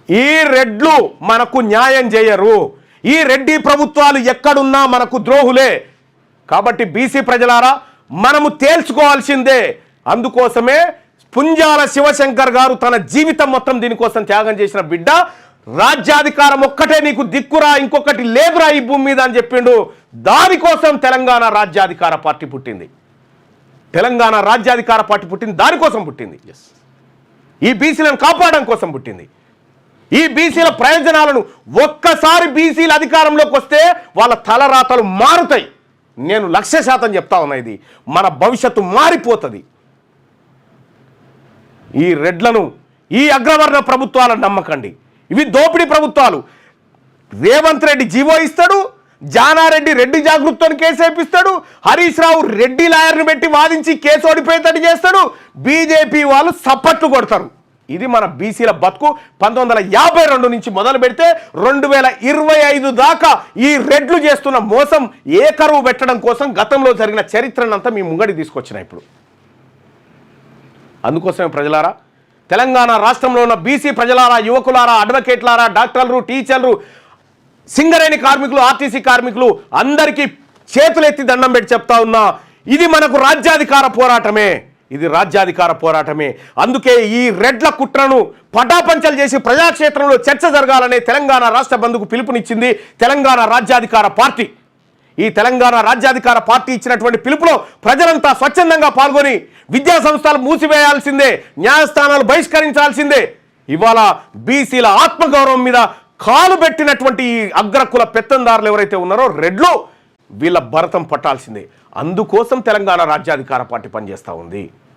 ఈ రెడ్లు మనకు న్యాయం చేయరు. ఈ రెడ్డి ప్రభుత్వాలు ఎక్కడున్నా మనకు ద్రోహులే. కాబట్టి బీసీ ప్రజలారా మనము తేల్చుకోవాల్సిందే. అందుకోసమే పుంజాల శివశంకర్ గారు తన జీవితం మొత్తం దీనికోసం త్యాగం చేసిన బిడ్డ. రాజ్యాధికారం ఒక్కటే నీకు దిక్కురా, ఇంకొకటి లేదురా ఈ భూమి మీద అని చెప్పిండు. దానికోసం తెలంగాణ రాజ్యాధికార పార్టీ పుట్టింది. తెలంగాణ రాజ్యాధికార పార్టీ పుట్టింది దానికోసం పుట్టింది. ఈ బీసీలను కాపాడడం కోసం పుట్టింది. ఈ బీసీల ప్రయోజనాలను ఒక్కసారి బీసీల అధికారంలోకి వస్తే వాళ్ళ తలరాతలు మారుతాయి. నేను 100% చెప్తా ఉన్నా, ఇది మన భవిష్యత్తు మారిపోతుంది. ఈ రెడ్లను, ఈ అగ్రవర్ణ ప్రభుత్వాలను నమ్మకండి. ఇవి దోపిడీ ప్రభుత్వాలు. రేవంత్ రెడ్డి జీవో ఇస్తాడు, జానారెడ్డి రెడ్డి జాగృతితో కేసు వేపిస్తాడు, హరీష్ రావు రెడ్డి లాయర్ని పెట్టి వాదించి కేసు ఓడిపోయేటట్టు చేస్తాడు, బీజేపీ వాళ్ళు సప్పట్లు కొడతారు. ఇది మన బీసీల బతుకు. 1952 నుంచి మొదలు పెడితే 2025 దాకా ఈ రెడ్లు చేస్తున్న మోసం ఏకరువు పెట్టడం కోసం గతంలో జరిగిన చరిత్రనంతా మీ ముంగడి తీసుకొచ్చిన ఇప్పుడు. అందుకోసమే ప్రజలారా, తెలంగాణ రాష్ట్రంలో ఉన్న బీసీ ప్రజలారా, యువకులారా, అడ్వకేట్లారా, డాక్టర్లు, టీచర్లు, సింగరేణి కార్మికులు, ఆర్టీసీ కార్మికులు అందరికీ చేతులెత్తి దండం పెట్టి చెప్తా ఉన్నా, ఇది మనకు రాజ్యాధికార పోరాటమే. ఇది రాజ్యాధికార పోరాటమే. అందుకే ఈ రెడ్ల కుట్రను పటాపంచలు చేసి ప్రజాక్షేత్రంలో చర్చ జరగాలనే తెలంగాణ రాష్ట్ర బంధుకు పిలుపునిచ్చింది తెలంగాణ రాజ్యాధికార పార్టీ. ఈ తెలంగాణ రాజ్యాధికార పార్టీ ఇచ్చినటువంటి పిలుపులో ప్రజలంతా స్వచ్ఛందంగా పాల్గొని విద్యా సంస్థలు మూసివేయాల్సిందే, న్యాయస్థానాలు బహిష్కరించాల్సిందే. ఇవాళ బీసీల ఆత్మగౌరవం మీద కాలు పెట్టినటువంటి ఈ అగ్రకుల పెత్తందారులు ఎవరైతే ఉన్నారో రెడ్లు, వీళ్ళ భరతం పట్టాల్సిందే. అందుకోసం తెలంగాణ రాజ్యాధికార పార్టీ పనిచేస్తూ ఉంది.